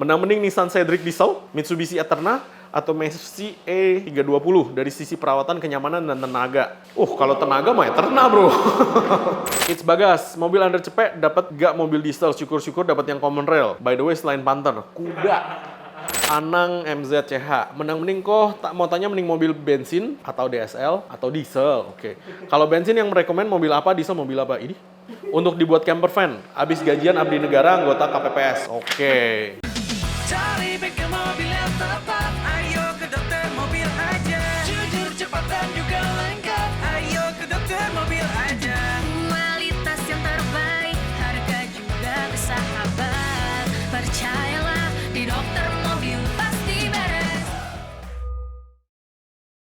Menang mending Nissan Cedric Diesel, Mitsubishi Eterna, atau Mercy E320 dari sisi perawatan, kenyamanan, dan tenaga. Kalau tenaga mah Eterna, bro. It's Bagas, mobil Anda cepet dapat gak mobil diesel, syukur-syukur dapat yang common rail. By the way, selain Panther, kuda. Anang MZCH, menang mending kok tak mau tanya mending mobil bensin atau DSL atau diesel. Oke. Kalau bensin yang merekomend mobil apa, diesel mobil apa? Ini untuk dibuat camper van, habis gajian abdi negara anggota KPPS. Oke. Cari bengkel mobil yang tepat, ayo ke Dokter Mobil aja. Jujur, cepat dan juga lengkap, ayo ke Dokter Mobil aja. Kualitas yang terbaik, harga juga bersahabat. Percayalah, di Dokter Mobil pasti beres.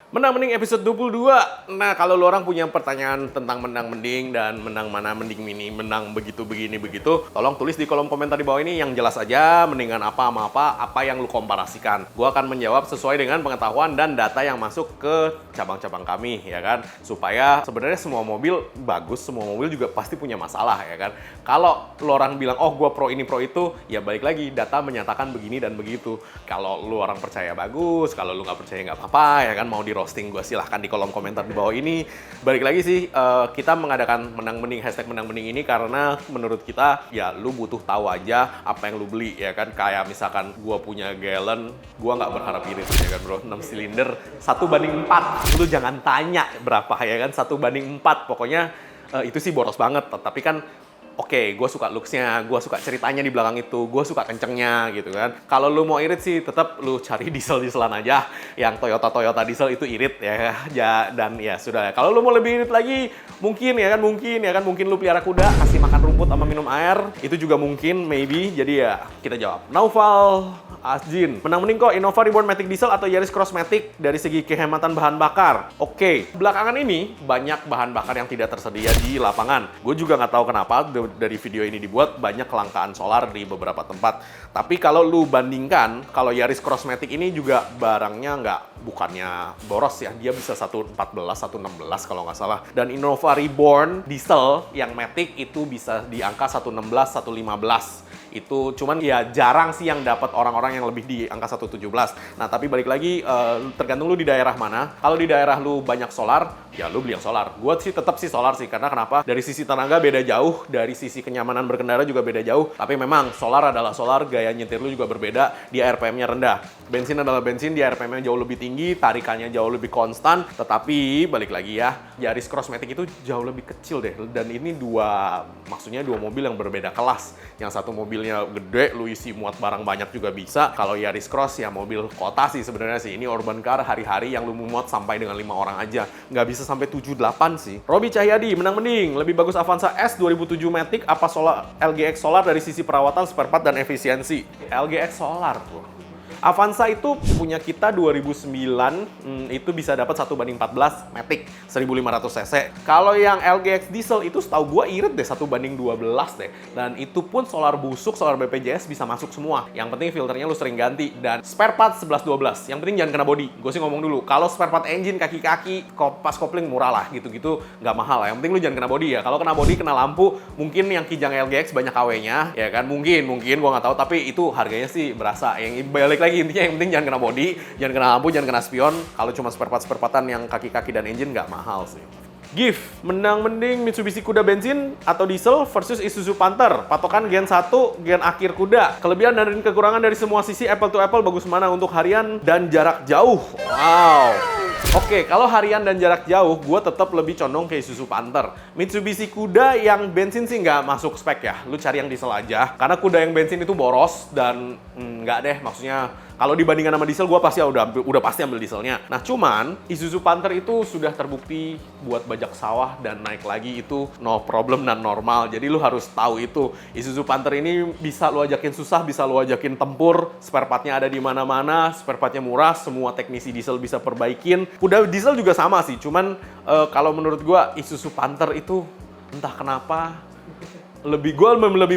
Menang mending episode 22. Nah, kalau lo orang punya pertanyaan tentang menang mending dan menang mana mending mini, menang begitu begini begitu, tolong tulis di kolom komentar di bawah ini yang jelas aja, mendingan apa sama apa yang lu komparasikan. Gua akan menjawab sesuai dengan pengetahuan dan data yang masuk ke cabang-cabang kami, ya kan? Supaya sebenarnya semua mobil bagus, semua mobil juga pasti punya masalah, ya kan? Kalau lo orang bilang, "Oh, gua pro ini pro itu," ya balik lagi data menyatakan begini dan begitu. Kalau lu orang percaya bagus, kalau lu nggak percaya nggak apa-apa, ya kan? Mau di roasting gue silahkan di kolom komentar di bawah ini. Balik lagi sih, kita mengadakan menang mending, hashtag menang mending ini karena menurut kita ya lu butuh tahu aja apa yang lu beli, ya kan. Kayak misalkan gue punya Gallon, gue nggak berharap irit, ya kan bro, 6 silinder 1/4, lu jangan tanya berapa, ya kan, 1/4, pokoknya itu sih boros banget. Tapi kan oke, gue suka looks-nya, gue suka ceritanya di belakang itu, gue suka kencengnya gitu kan. Kalau lu mau irit sih tetap lu cari diesel-dieselan aja. Yang Toyota diesel itu irit ya. Dan ya sudah. Kalau lu mau lebih irit lagi, mungkin mungkin lu pelihara kuda, kasih makan rumput sama minum air, itu juga mungkin, maybe. Jadi ya kita jawab. Naufal Asjin, menang mending kok Innova Reborn Matic Diesel atau Yaris Cross Matic dari segi kehematan bahan bakar. Oke, belakangan ini banyak bahan bakar yang tidak tersedia di lapangan. Gue juga nggak tahu kenapa dari video ini dibuat banyak kelangkaan solar di beberapa tempat. Tapi kalau lu bandingkan, kalau Yaris Cross Matic ini juga barangnya bukannya boros ya, dia bisa 114, 116 kalau nggak salah. Dan Innova Reborn Diesel yang Matic itu bisa di angka 116, 115. Itu cuman ya jarang sih yang dapat orang-orang yang lebih di angka 117. Nah, tapi balik lagi tergantung lu di daerah mana. Kalau di daerah lu banyak solar, ya lu beli yang solar. Gua sih tetap sih solar sih, karena kenapa? Dari sisi tenaga beda jauh, dari sisi kenyamanan berkendara juga beda jauh. Tapi memang solar adalah solar, gaya nyetir lu juga berbeda, di RPM-nya rendah. Bensin adalah bensin, di RPM-nya jauh lebih tinggi, tarikannya jauh lebih konstan. Tetapi balik lagi ya, Yaris Cross Matic itu jauh lebih kecil deh. Dan ini maksudnya dua mobil yang berbeda kelas. Yang satu mobilnya gede, lu isi muat barang banyak juga bisa. Kalau Yaris Cross ya mobil kota sih sebenarnya sih. Ini urban car hari-hari yang lu muat sampai dengan 5 orang aja. Nggak bisa sampai 7-8 sih. Robi Cahyadi, menang mending. Lebih bagus Avanza S 2007 Matic apa LGX Solar dari sisi perawatan, spare part, dan efisiensi? LGX Solar, bro. Avanza itu punya kita 2009, itu bisa dapat 1/14 Matic 1500 cc. Kalau yang LGX diesel itu setahu gua irit deh 1/12 deh. Dan itu pun solar busuk, solar BPJS bisa masuk semua. Yang penting filternya lu sering ganti dan spare part 11-12. Yang penting jangan kena body. Gue sih ngomong dulu, kalau spare part engine, kaki-kaki, pas kopling murah lah gitu-gitu, nggak mahal lah. Yang penting lu jangan kena body ya. Kalau kena body, kena lampu, mungkin yang Kijang LGX banyak KW-nya, ya kan? Mungkin gua nggak tahu, tapi itu harganya sih berasa. Yang balik lagi intinya yang penting jangan kena body, jangan kena lampu, jangan kena spion. Kalau cuma spare part-an yang kaki-kaki dan engine nggak mahal sih. GIF, menang mending Mitsubishi Kuda bensin atau diesel versus Isuzu Panther. Patokan Gen 1, gen akhir kuda. Kelebihan dan kekurangan dari semua sisi apple to apple bagus mana untuk harian dan jarak jauh. Wow. Oke, kalau harian dan jarak jauh, gue tetap lebih condong ke Isuzu Panther. Mitsubishi Kuda yang bensin sih nggak masuk spek ya. Lu cari yang diesel aja. Karena kuda yang bensin itu boros dan nggak deh, maksudnya kalau dibandingkan sama diesel, gue pasti udah pasti ambil dieselnya. Nah, cuman Isuzu Panther itu sudah terbukti buat bajak sawah dan naik lagi itu no problem dan normal. Jadi lu harus tahu itu. Isuzu Panther ini bisa lu ajakin susah, bisa lu ajakin tempur. Spare partnya ada di mana-mana, spare partnya murah, semua teknisi diesel bisa perbaikin. Kuda diesel juga sama sih, cuman kalau menurut gue Isuzu Panther itu entah kenapa lebih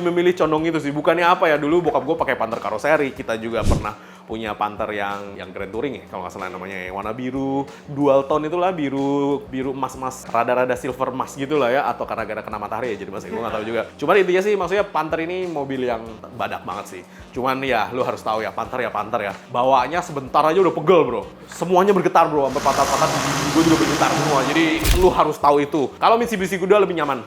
memilih condong itu sih. Bukannya apa ya, dulu bokap gue pakai Panther karoseri, kita juga pernah punya Panther yang Grand Touring ya, kalau nggak salah namanya, yang warna biru, dual tone itulah, biru emas-emas, rada-rada silver emas gitu lah ya, atau karena gara kena matahari ya jadi mas, gue nggak tahu juga. Cuman intinya sih, maksudnya Panther ini mobil yang badak banget sih. Cuman ya, lu harus tahu ya, Panther ya. Bawanya sebentar aja udah pegel bro. Semuanya bergetar bro, sampai patah-patah gue juga bergetar semua. Jadi lu harus tahu itu. Kalau Mitsubishi Kuda lebih nyaman,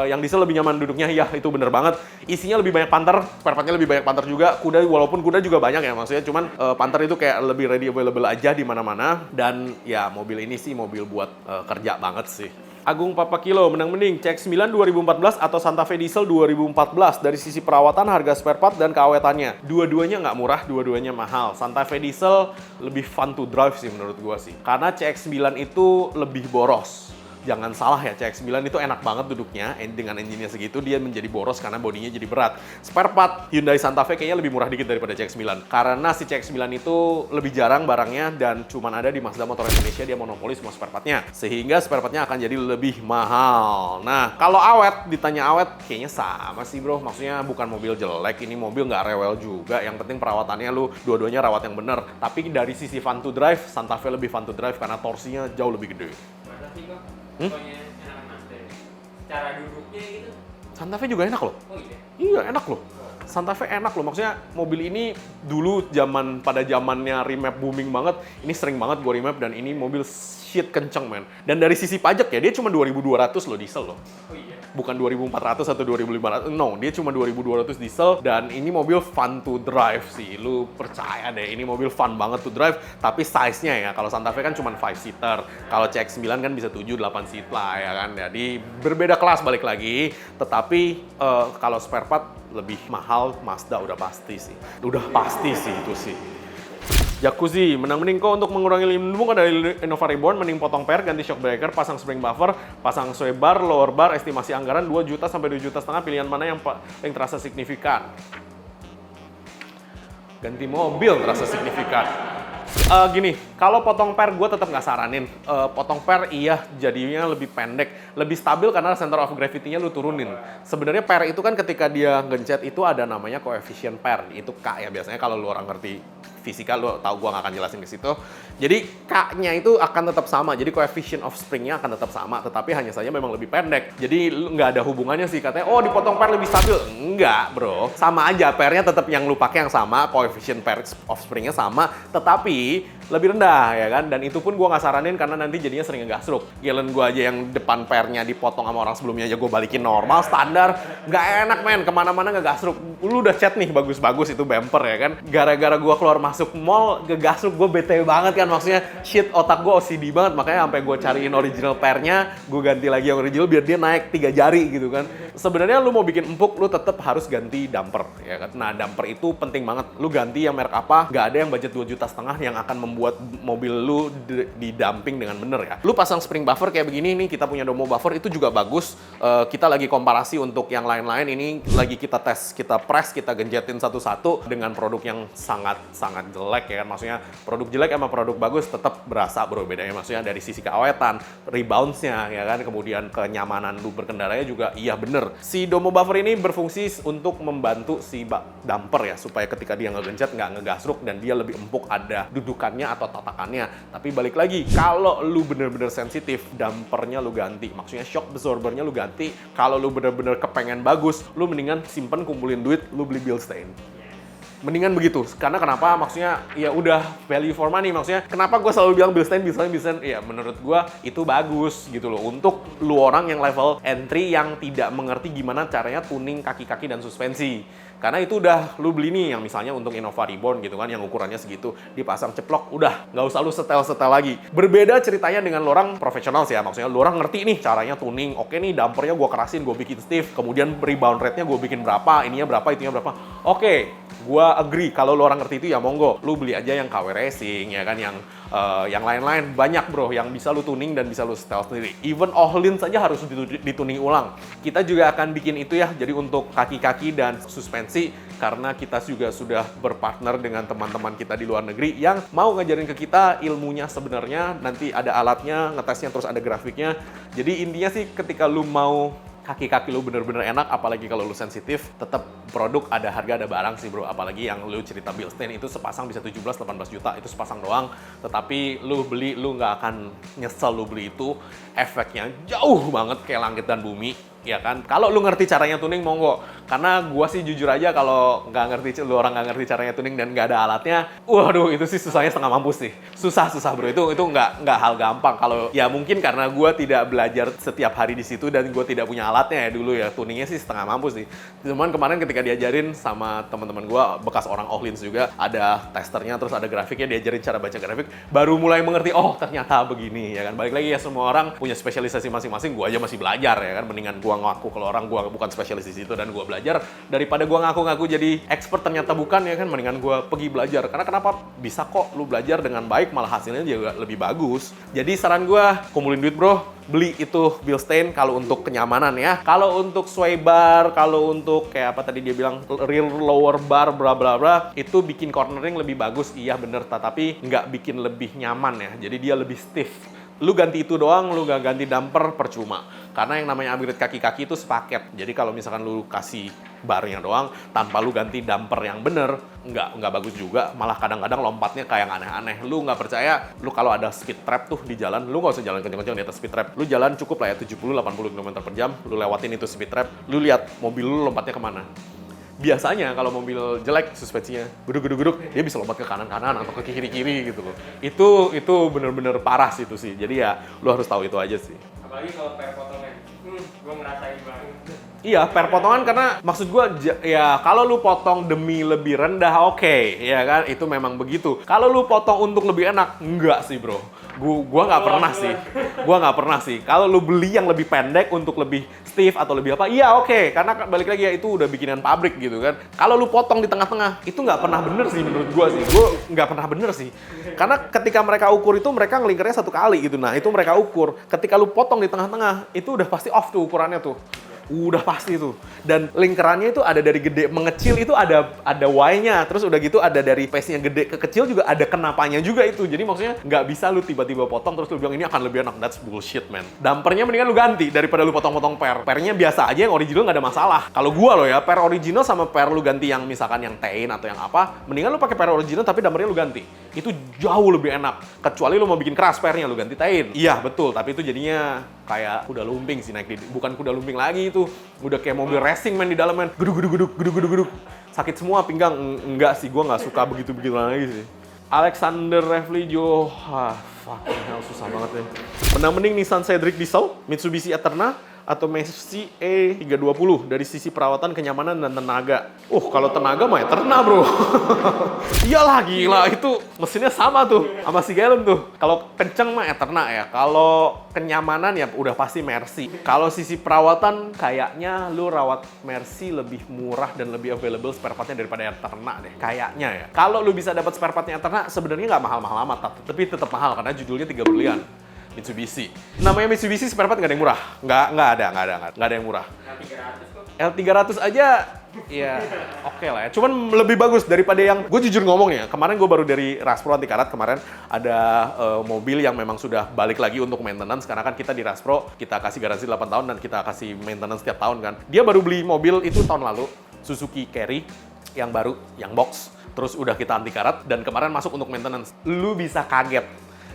yang diesel lebih nyaman duduknya, ya itu bener banget. Isinya lebih banyak Panther, spare partnya lebih banyak Panther juga. Kuda, walaupun Kuda juga banyak ya maksudnya, cuman Panther itu kayak lebih ready available aja di mana-mana. Dan ya mobil ini sih mobil buat kerja banget sih. Agung Papa Kilo, menang mending CX-9 2014 atau Santa Fe Diesel 2014 dari sisi perawatan, harga spare part, dan keawetannya. Dua-duanya nggak murah, dua-duanya mahal. Santa Fe Diesel lebih fun to drive sih menurut gua sih. Karena CX-9 itu lebih boros. Jangan salah ya, CX-9 itu enak banget duduknya, dengan engine-nya segitu dia menjadi boros karena bodinya jadi berat. Spare part Hyundai Santa Fe kayaknya lebih murah dikit daripada CX-9. Karena si CX-9 itu lebih jarang barangnya dan cuman ada di Mazda Motor Indonesia, dia monopoli semua spare part-nya. Sehingga spare part-nya akan jadi lebih mahal. Nah, kalau awet, ditanya awet, kayaknya sama sih bro. Maksudnya bukan mobil jelek, ini mobil nggak rewel juga. Yang penting perawatannya lu dua-duanya rawat yang bener. Tapi dari sisi fun to drive, Santa Fe lebih fun to drive karena torsinya jauh lebih gede. Pokoknya enakan Mazda. Cara duduknya gitu. Santa Fe juga enak loh. Oh iya. Iya, enak loh. Santa Fe enak loh. Maksudnya mobil ini dulu pada zamannya remap booming banget. Ini sering banget gue remap dan ini mobil shit kenceng men. Dan dari sisi pajak ya dia cuma 2.200 loh diesel loh. Oh iya. Bukan 2.400 atau 2.500. No, dia cuma 2.200 diesel dan ini mobil fun to drive sih. Lu percaya deh, ini mobil fun banget to drive. Tapi size-nya ya, kalau Santa Fe kan cuma 5-seater. Kalau CX-9 kan bisa 7-8 seat lah ya kan. Jadi berbeda kelas balik lagi. Tetapi kalau spare part lebih mahal Mazda udah pasti sih. Udah pasti sih itu sih. Jacuzzi, menang mending kok untuk mengurangi limbung dari Innova Reborn, mending potong per, ganti shock breaker, pasang spring buffer, pasang sway bar, lower bar, estimasi anggaran 2 juta sampai 2 juta setengah, pilihan mana yang paling terasa signifikan? Ganti mobil terasa signifikan. Gini, kalau potong per gue tetap nggak saranin. Potong per iya jadinya lebih pendek, lebih stabil karena center of gravity-nya lu turunin. Sebenarnya per itu kan ketika dia gencet itu ada namanya koefisien per, itu K ya biasanya kalau lu orang ngerti fisika lu tahu, gua nggak akan jelasin ke situ. Jadi K-nya itu akan tetap sama. Jadi coefficient of spring-nya akan tetap sama, tetapi hanya saja memang lebih pendek. Jadi nggak ada hubungannya sih katanya, oh dipotong per lebih stabil. Enggak, bro. Sama aja, per-nya tetap yang lu pakai yang sama, coefficient per of spring-nya sama, tetapi lebih rendah ya kan. Dan itu pun gua nggak saranin karena nanti jadinya sering ngegasruk. Giliran gua aja yang depan per-nya dipotong sama orang sebelumnya aja gua balikin normal, standar. Nggak enak men, kemana-mana ngegasruk. Lu udah chat nih, bagus-bagus itu bumper ya kan. Gara-gara gua keluar masuk mall ngegasruk, gue bete banget kan, maksudnya shit, otak gue OCD banget, makanya sampai gue cariin original pairnya, gue ganti lagi yang original biar dia naik 3 jari gitu kan. Sebenarnya lu mau bikin empuk, lu tetap harus ganti damper ya kan. Nah damper itu penting banget, lu ganti yang merek apa, nggak ada yang budget 2,5 juta yang akan membuat mobil lu didamping dengan bener ya. Lu pasang spring buffer kayak begini nih, kita punya Domo buffer itu juga bagus. Kita lagi komparasi untuk yang lain-lain, ini lagi kita tes, kita press, kita genjetin satu-satu dengan produk yang sangat jelek ya kan. Maksudnya produk jelek sama produk bagus tetap berasa bro bedanya, maksudnya dari sisi keawetan, rebounds-nya ya kan, kemudian kenyamanan lu berkendaranya juga iya bener. Si Domo buffer ini berfungsi untuk membantu si damper ya, supaya ketika dia ngegencet nggak ngegasruk dan dia lebih empuk, ada dudukannya atau tatakannya. Tapi balik lagi, kalau lu bener-bener sensitif, dampernya lu ganti, maksudnya shock absorbernya lu ganti. Kalau lu bener-bener kepengen bagus, lu mendingan simpen, kumpulin duit, lu beli Bilstein. Mendingan begitu, karena kenapa? Maksudnya ya udah value for money. Maksudnya kenapa gue selalu bilang Bilstein, ya menurut gue itu bagus gitu loh untuk lu orang yang level entry yang tidak mengerti gimana caranya tuning kaki-kaki dan suspensi. Karena itu udah lu beli nih yang misalnya untuk Innova Reborn gitu kan, yang ukurannya segitu, dipasang ceplok, udah nggak usah lu setel-setel lagi. Berbeda ceritanya dengan lu orang profesional sih ya, maksudnya lu orang ngerti nih caranya tuning. Oke nih dampernya gue kerasin, gue bikin stiff, kemudian rebound rate-nya gue bikin berapa, ininya berapa, itunya berapa. Oke, gue agree, kalau lu orang ngerti itu ya monggo, lu beli aja yang KW Racing ya kan, yang lain-lain banyak bro yang bisa lu tuning dan bisa lu setel sendiri. Even Ohlin saja harus dituning ulang. Kita juga akan bikin itu ya, jadi untuk kaki-kaki dan suspensi, karena kita juga sudah berpartner dengan teman-teman kita di luar negeri yang mau ngajarin ke kita ilmunya sebenarnya. Nanti ada alatnya, ngetesnya, terus ada grafiknya. Jadi intinya sih ketika lu mau kaki-kaki lu bener-bener enak, apalagi kalau lu sensitif, tetap produk ada harga ada barang sih bro. Apalagi yang lu cerita Bilstein itu sepasang bisa 17-18 juta, itu sepasang doang. Tetapi lu beli, lu nggak akan nyesel lu beli itu. Efeknya jauh banget kayak langit dan bumi. Ya kan, kalau lu ngerti caranya tuning monggo, karena gua sih jujur aja kalau lu orang nggak ngerti caranya tuning dan nggak ada alatnya, waduh itu sih susahnya setengah mampus sih, susah bro, itu nggak hal gampang. Kalau ya mungkin karena gua tidak belajar setiap hari di situ dan gua tidak punya alatnya ya dulu ya, tuningnya sih setengah mampus sih. Cuman kemarin ketika diajarin sama teman-teman gua bekas orang Ohlins juga, ada testernya terus ada grafiknya, diajarin cara baca grafik, baru mulai mengerti oh ternyata begini ya kan. Balik lagi ya, semua orang punya spesialisasi masing-masing, gua aja masih belajar ya kan, mendingan gua ngaku kalau orang gua bukan spesialis di situ dan gua belajar daripada gua ngaku-ngaku jadi expert ternyata bukan ya kan, mendingan gua pergi belajar. Karena kenapa? Bisa kok lu belajar dengan baik, malah hasilnya juga lebih bagus. Jadi saran gua, kumpulin duit bro, beli itu Bilstein kalau untuk kenyamanan ya. Kalau untuk sway bar, kalau untuk kayak apa tadi dia bilang real lower bar bla bla bla, itu bikin cornering lebih bagus, iya bener, tetapi nggak bikin lebih nyaman ya. Jadi dia lebih stiff. Lu ganti itu doang, lu gak ganti damper, percuma. Karena yang namanya upgrade kaki-kaki itu sepaket. Jadi kalau misalkan lu kasih barnya doang, tanpa lu ganti damper yang bener, nggak bagus juga. Malah kadang-kadang lompatnya kayak yang aneh-aneh. Lu nggak percaya, lu kalau ada speed trap tuh di jalan, lu nggak usah jalan kenceng-kenceng di atas speed trap. Lu jalan cukup lah ya, 70-80 km per jam, lu lewatin itu speed trap, lu lihat mobil lu lompatnya kemana. Biasanya kalau mobil jelek suspensinya geduk-geduk, dia bisa lompat ke kanan-kanan atau ke kiri-kiri gitu loh. Itu bener-bener parah sih itu sih. Jadi ya lu harus tahu itu aja sih. Apalagi kalau per potongan. Gue ngerasain banget. Iya, per potongan karena maksud gua ya kalau lu potong demi lebih rendah oke, ya kan? Itu memang begitu. Kalau lu potong untuk lebih enak, enggak sih, bro. Gua nggak pernah sih. Gua nggak pernah sih. Kalau lu beli yang lebih pendek untuk lebih stiff atau lebih apa, iya oke. Karena balik lagi ya itu udah bikinan pabrik gitu kan. Kalau lu potong di tengah-tengah, itu nggak pernah bener sih menurut gua sih. Gua nggak pernah bener sih. Karena ketika mereka ukur itu mereka ngelingkernya 1 kali gitu. Nah itu mereka ukur. Ketika lu potong di tengah-tengah, itu udah pasti off tuh ukurannya tuh. Udah pasti tuh. Dan lingkarannya itu ada dari gede mengecil itu ada Y-nya. Terus udah gitu ada dari face-nya gede ke kecil juga ada kenapanya juga itu. Jadi maksudnya nggak bisa lu tiba-tiba potong terus lu bilang ini akan lebih enak. That's bullshit, man. Dampernya mendingan lu ganti daripada lu potong-potong per. Pernya biasa aja, yang original nggak ada masalah. Kalau gua loh ya, per original sama per lu ganti yang misalkan yang tain atau yang apa, mendingan lu pakai per original tapi dampernya lu ganti. Itu jauh lebih enak. Kecuali lu mau bikin keras pernya, lu ganti tain. Iya, betul. Tapi itu jadinya kayak kuda lumping sih naik bukan kuda lumping lagi itu. Udah kayak mobil racing man di dalam man. Geduk. Sakit semua pinggang. Enggak sih, gua nggak suka begitu-begitu lagi sih. Alexander Revlijo, fucking hell, susah banget ya. Mending Nissan Cedric Diesel, Mitsubishi Eterna, atau Mercy E320 dari sisi perawatan, kenyamanan, dan tenaga. Kalau tenaga mah Eterna bro. Iyalah gila, itu mesinnya sama tuh sama si Galen tuh. Kalau kenceng mah Eterna ya. Kalau kenyamanan ya udah pasti Mercy. Kalau sisi perawatan kayaknya lu rawat Mercy lebih murah dan lebih available spare partnya daripada Eterna deh. Kayaknya ya. Kalau lu bisa dapat spare partnya Eterna sebenarnya nggak mahal-mahal amat, tapi tetap mahal karena judulnya 3 berlian. Mitsubishi. Namanya Mitsubishi spare part nggak ada yang murah. Nggak ada yang murah. L300 kok. L300 aja ya oke lah ya. Cuman lebih bagus daripada yang, gue jujur ngomong ya, kemarin gue baru dari Raspro Anti Karat, kemarin ada mobil yang memang sudah balik lagi untuk maintenance, karena kan kita di Raspro, kita kasih garansi 8 tahun dan kita kasih maintenance setiap tahun kan. Dia baru beli mobil itu tahun lalu, Suzuki Carry, yang baru, yang box, terus udah kita anti karat, dan kemarin masuk untuk maintenance. Lu bisa kaget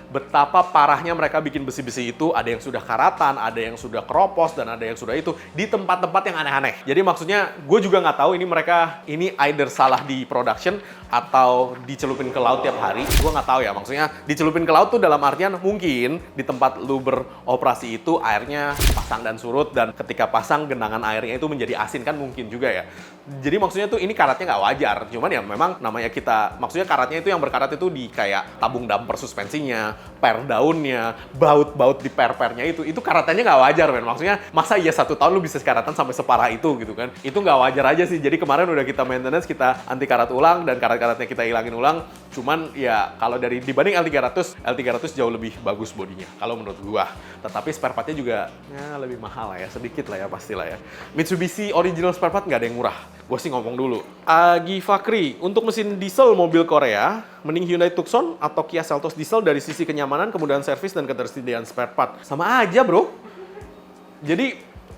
betapa parahnya mereka bikin besi-besi itu. Ada yang sudah karatan, ada yang sudah keropos, dan ada yang sudah itu di tempat-tempat yang aneh-aneh. Jadi maksudnya gue juga nggak tahu ini mereka ini either salah di production atau dicelupin ke laut tiap hari. Gue nggak tahu ya, maksudnya dicelupin ke laut tuh dalam artian mungkin di tempat lu beroperasi itu airnya pasang dan surut, dan ketika pasang genangan airnya itu menjadi asin kan, mungkin juga ya. Jadi maksudnya tuh ini karatnya nggak wajar. Cuman ya memang namanya kita, maksudnya karatnya itu yang berkarat itu di kayak tabung damper suspensinya, per daunnya, baut-baut di per-pernya itu karatannya nggak wajar men. Maksudnya masa iya 1 tahun lu bisa karatan sampai separah itu gitu kan. Itu nggak wajar aja sih. Jadi kemarin udah kita maintenance, kita anti karat ulang dan karat-karatnya kita hilangin ulang. Cuman ya kalau dari dibanding L300 jauh lebih bagus bodinya kalau menurut gua. Tetapi spare partnya juga ya lebih mahal lah ya, sedikit lah ya pastilah ya. Mitsubishi original spare part nggak ada yang murah. Gue sih ngomong dulu. Agi Fakri, untuk mesin diesel mobil Korea, mending Hyundai Tucson atau Kia Seltos diesel dari sisi kenyamanan, kemudahan servis, dan ketersediaan spare part. Sama aja bro. Jadi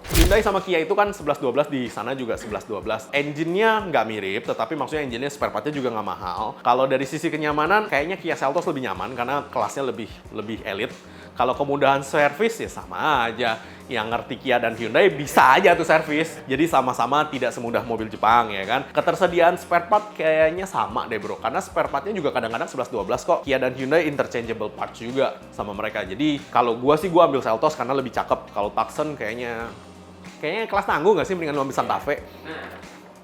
Hyundai sama Kia itu kan 11-12, di sana juga 11-12. Engine-nya nggak mirip, tetapi maksudnya engine-nya spare part-nya juga nggak mahal. Kalau dari sisi kenyamanan, kayaknya Kia Seltos lebih nyaman karena kelasnya lebih elit. Kalau kemudahan servis ya sama aja. Yang ngerti Kia dan Hyundai bisa aja tuh servis. Jadi sama-sama tidak semudah mobil Jepang ya kan. Ketersediaan spare part kayaknya sama deh bro. Karena spare part-nya juga kadang-kadang 11-12 kok. Kia dan Hyundai interchangeable parts juga sama mereka. Jadi kalau gua sih gua ambil Seltos karena lebih cakep. Kalau Tucson kayaknya kelas tangguh nggak sih, mendingan lu ambil Santa Fe.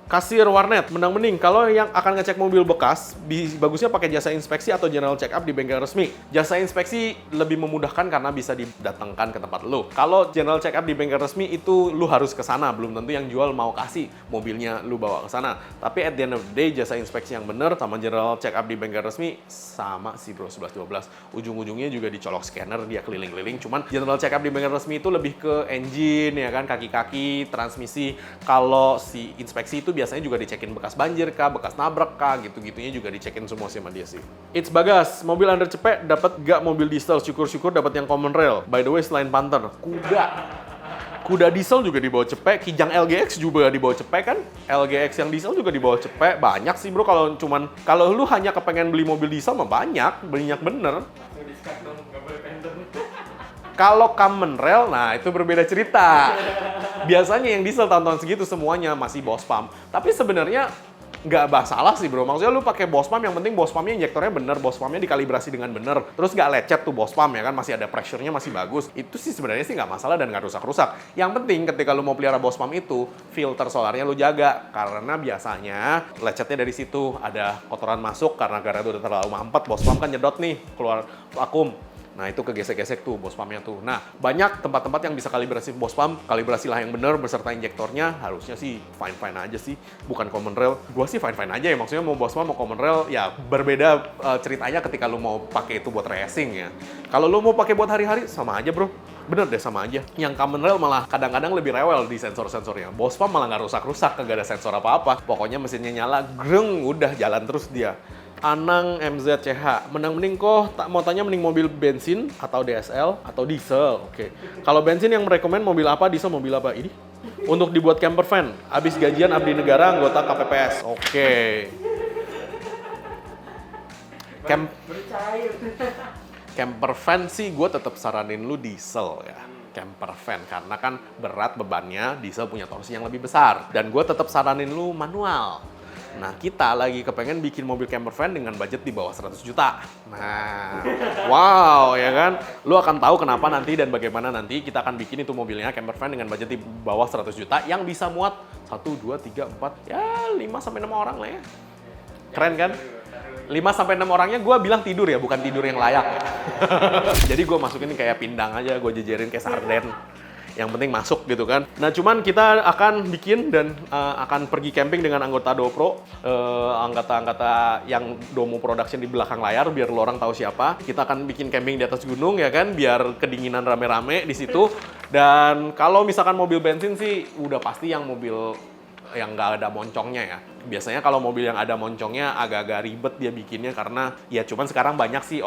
Kasir warnet, menang mending. Kalau yang akan ngecek mobil bekas, bagusnya pakai jasa inspeksi atau general check up di bengkel resmi. Jasa inspeksi lebih memudahkan karena bisa didatangkan ke tempat lu. Kalau general check up di bengkel resmi itu lu harus ke sana, belum tentu yang jual mau kasih mobilnya lu bawa ke sana. Tapi at the end of the day, jasa inspeksi yang bener sama general check up di bengkel resmi sama sih bro, 11-12. Ujung-ujungnya juga dicolok scanner, dia keliling-keliling. Cuman general check up di bengkel resmi itu lebih ke engine ya kan, kaki-kaki, transmisi. Kalau si inspeksi itu biasanya juga dicekin bekas banjir kah, bekas nabrak kah, gitu-gitunya juga dicekin semua sama dia sih. It's Bagas, mobil under cepet dapat gak mobil diesel? Syukur-syukur dapat yang common rail. By the way, selain Panther, kuda diesel juga dibawa cepet, Kijang LGX juga dibawa cepet kan? LGX yang diesel juga dibawa cepet, banyak sih bro. Kalau lu hanya kepengen beli mobil diesel mah banyak bener. Discard dong, nggak boleh Panther. Kalau common rail, nah itu berbeda cerita. Biasanya yang diesel tahun-tahun segitu semuanya masih Bospam. Tapi sebenarnya nggak masalah sih bro. Maksudnya lu pakai Bospam, yang penting Bospamnya injektornya bener, Bospamnya dikalibrasi dengan bener. Terus nggak lecet tuh Bospam ya kan, masih ada pressure-nya masih bagus. Itu sih sebenarnya sih nggak masalah dan nggak rusak-rusak. Yang penting ketika lu mau pelihara Bospam itu, filter solarnya lu jaga. Karena biasanya lecetnya dari situ, ada kotoran masuk karena gara itu udah terlalu mampet. Bospam kan nyedot nih, keluar vakum. Nah, itu kegesek-gesek tuh Bospamnya tuh. Nah, banyak tempat-tempat yang bisa kalibrasi Bospam, kalibrasilah yang bener beserta injektornya, harusnya sih fine-fine aja sih, bukan common rail. Gua sih fine-fine aja ya, maksudnya mau Bospam mau common rail, ya berbeda ceritanya ketika lu mau pakai itu buat racing ya. Kalau lu mau pakai buat hari-hari, sama aja bro. Bener deh, sama aja. Yang common rail malah kadang-kadang lebih rewel di sensor-sensornya. Bospam malah nggak rusak-rusak, nggak ada sensor apa-apa. Pokoknya mesinnya nyala, greng, udah jalan terus dia. Anang MZCH, menang mending kok, tak mau tanya mending mobil bensin atau DSL atau diesel. Oke. Kalau bensin yang merekomend mobil apa, diesel mobil apa? Ini untuk dibuat camper van, habis gajian abdi negara anggota KPPS. Oke. Camper van sih gue tetap saranin lu diesel ya. Camper van karena kan berat bebannya, diesel punya torsi yang lebih besar. Dan gue tetap saranin lu manual. Nah, kita lagi kepengen bikin mobil camper van dengan budget di bawah 100 juta. Nah, wow, ya kan? Lu akan tahu kenapa nanti dan bagaimana nanti kita akan bikin itu mobilnya camper van dengan budget di bawah 100 juta yang bisa muat 1, 2, 3, 4, ya 5-6 orang lah ya. Keren kan? 5-6 orangnya gue bilang tidur ya, bukan tidur yang layak. Jadi gue masukin kayak pindang aja, gue jejerin kayak sarden. Yang penting masuk gitu kan. Nah cuman kita akan bikin dan akan pergi camping dengan anggota DoPro, anggota yang Domo Production di belakang layar biar lo orang tahu siapa. Kita akan bikin camping di atas gunung ya kan, biar kedinginan rame-rame di situ. Dan kalau misalkan mobil bensin sih udah pasti yang mobil yang nggak ada moncongnya ya. Biasanya kalau mobil yang ada moncongnya agak-agak ribet dia bikinnya karena ya cuman sekarang banyak sih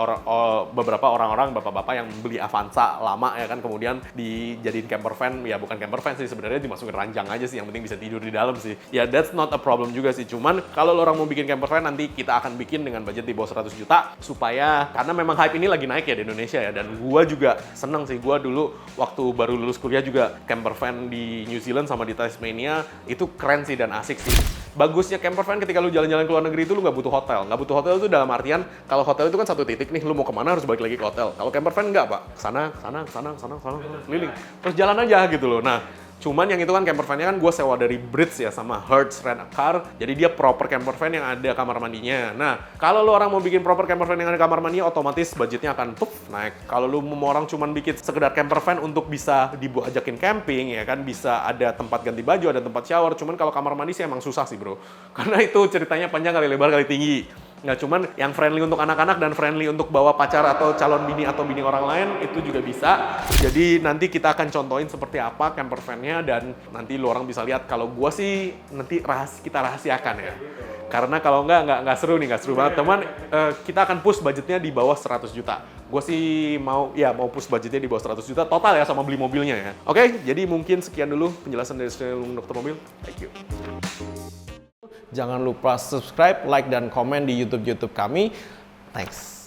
beberapa orang-orang bapak-bapak yang beli Avanza lama ya kan kemudian dijadiin camper van, ya bukan camper van sih sebenarnya, dimasukin ranjang aja sih, yang penting bisa tidur di dalam sih. Ya that's not a problem juga sih, cuman kalau orang mau bikin camper van nanti kita akan bikin dengan budget di bawah 100 juta supaya karena memang hype ini lagi naik ya di Indonesia ya, dan gua juga seneng sih. Gua dulu waktu baru lulus kuliah juga camper van di New Zealand sama di Tasmania itu keren sih dan asik sih. Bagusnya camper van ketika lu jalan-jalan ke luar negeri itu lu nggak butuh hotel. Nggak butuh hotel itu dalam artian kalau hotel itu kan satu titik nih, lu mau kemana harus balik lagi ke hotel. Kalau camper van nggak pak, sana, keliling. Terus jalan aja gitu loh. Nah, cuman yang itu kan camper van-nya kan gue sewa dari Brits ya sama Hertz Rent a Car. Jadi dia proper camper van yang ada kamar mandinya. Nah, kalau lu orang mau bikin proper camper van yang ada kamar mandinya, otomatis budgetnya akan naik. Kalau lu mau orang cuman bikin sekedar camper van untuk bisa ajakin camping ya kan, bisa ada tempat ganti baju, ada tempat shower. Cuman kalau kamar mandi sih emang susah sih bro. Karena itu ceritanya panjang kali lebar kali tinggi. Nggak cuman yang friendly untuk anak-anak dan friendly untuk bawa pacar atau calon bini atau bini orang lain itu juga bisa. Jadi nanti kita akan contohin seperti apa camper van-nya dan nanti lu orang bisa lihat. Kalau gua sih nanti kita rahasiakan ya. Karena kalau nggak seru nih, nggak seru banget. Teman, kita akan push budgetnya di bawah 100 juta. Gue sih mau push budgetnya di bawah 100 juta total ya sama beli mobilnya ya. Oke, jadi mungkin sekian dulu penjelasan dari Sterling Dokter Mobil. Thank you. Jangan lupa subscribe, like, dan komen di YouTube kami. Thanks.